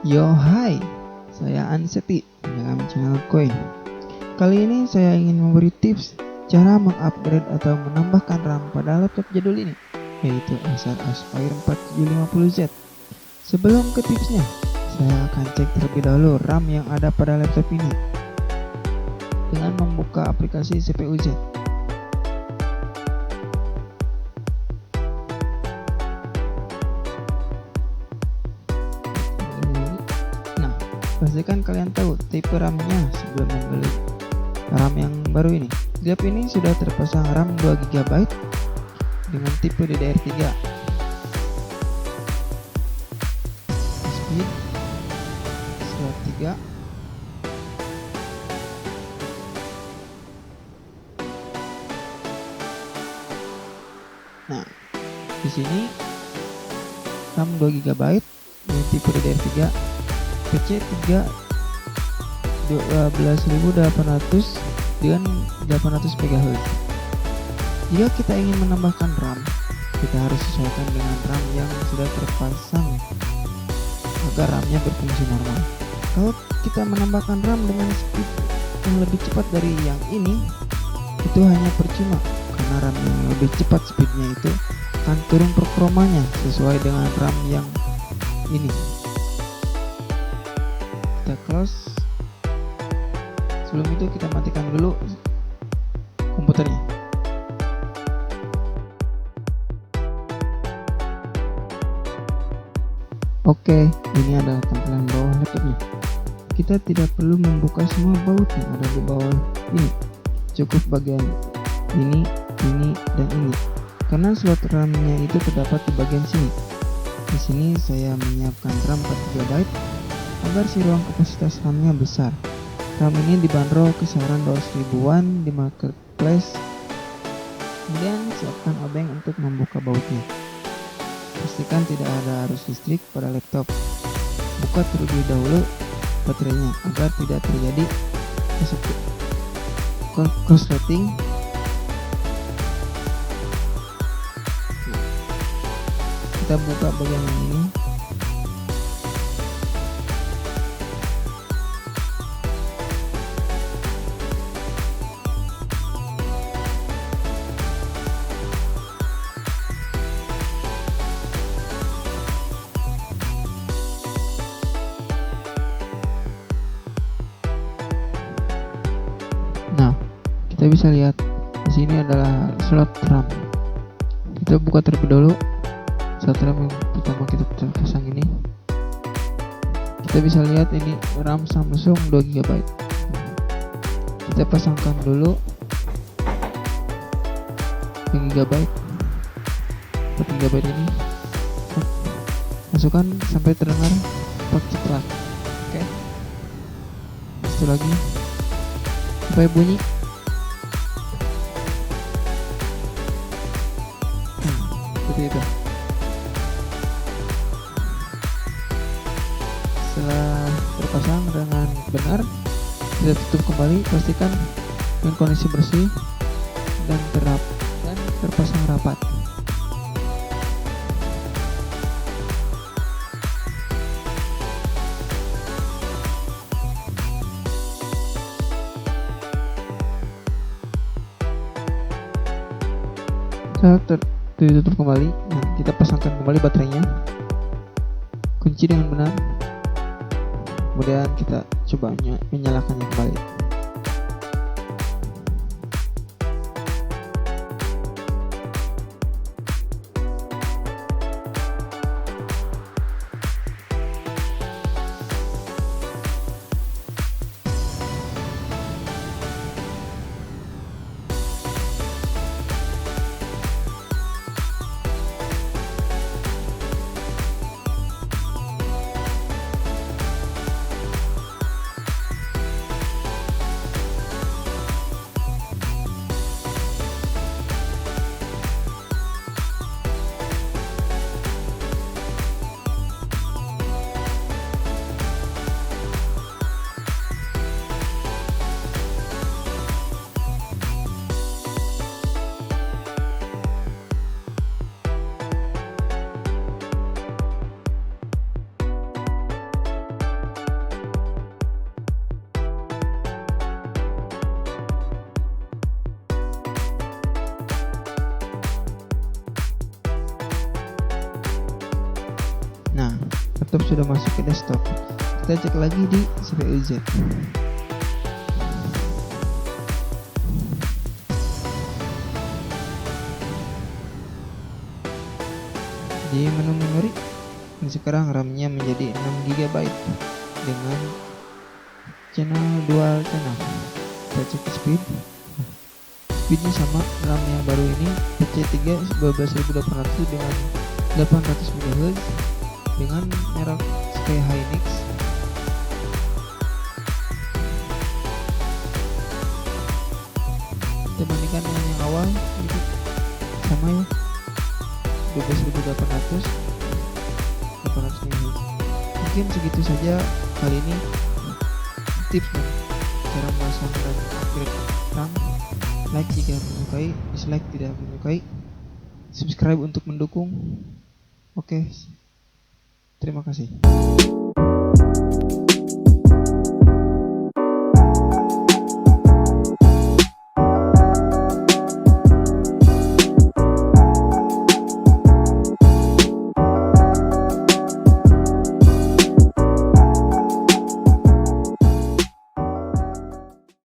Yo hai, saya Anseti dalam channel Coin. Kali ini saya ingin memberi tips cara mengupgrade atau menambahkan RAM pada laptop jadul ini, yaitu Acer Aspire 4750Z. Sebelum ke tipsnya, saya akan cek terlebih dahulu RAM yang ada pada laptop ini dengan membuka aplikasi CPU Z. Pastikan kalian tahu tipe RAM-nya sebelum membeli RAM yang baru ini. Di laptop ini sudah terpasang RAM 2GB dengan tipe DDR3. Speed slot 3. Nah, di sini RAM 2GB dengan tipe DDR3. PC 12800 dengan 800 MHz. Jika kita ingin menambahkan RAM, kita harus sesuaikan dengan RAM yang sudah terpasang agar RAM-nya berfungsi normal. Kalau kita menambahkan RAM dengan speed yang lebih cepat dari yang ini, itu hanya percuma, karena RAM yang lebih cepat speednya itu akan turun performanya sesuai dengan RAM yang ini. Kita close. Sebelum itu kita matikan dulu komputernya. Oke, ini adalah tampilan bawah laptopnya. Kita tidak perlu membuka semua baut yang ada di bawah ini. Cukup bagian ini, dan ini. Karena slot RAM-nya itu terdapat di bagian sini. Di sini saya menyiapkan RAM 4GB agar si ruang kapasitas RAM-nya besar. RAM ini dibanderol kisaran 200 ribuan di marketplace. Kemudian siapkan obeng untuk membuka bautnya. Pastikan tidak ada arus listrik pada laptop. Buka terlebih dahulu baterainya agar tidak terjadi korsleting. Kita buka bagian ini. Nah, kita bisa lihat di sini adalah slot RAM. Kita buka terlebih dahulu slot RAM yang pertama kita pasang ini. Kita bisa lihat ini RAM Samsung 2GB. Kita pasangkan dulu 2GB, 4GB ini. Masukkan sampai terdengar port cekrak. Oke. Satu lagi sampai bunyi. Seperti itu. Setelah terpasang dengan benar, kita tutup kembali. Pastikan dengan kondisi bersih dan terpasang rapat. Saat ditutup kembali, nah kita pasangkan kembali baterainya, kunci dengan benar, kemudian kita coba menyalakannya kembali. laptop sudah masuk ke desktop. Kita cek lagi di CPU Z. Di menu memori, sekarang RAM-nya menjadi 6 GB dengan channel dual channel. Kita cek speed. Speednya sama, RAM yang baru ini PC3 12800 dengan 800 MHz dengan merek Sky Hynix. Kita bandingkan dengan yang awal, ini sama ya, 12.800 MHz. Mungkin segitu saja kali ini tips dan cara memasang dan upgrade RAM. Like jika menyukai, dislike tidak menyukai, subscribe untuk mendukung. Oke, terima kasih.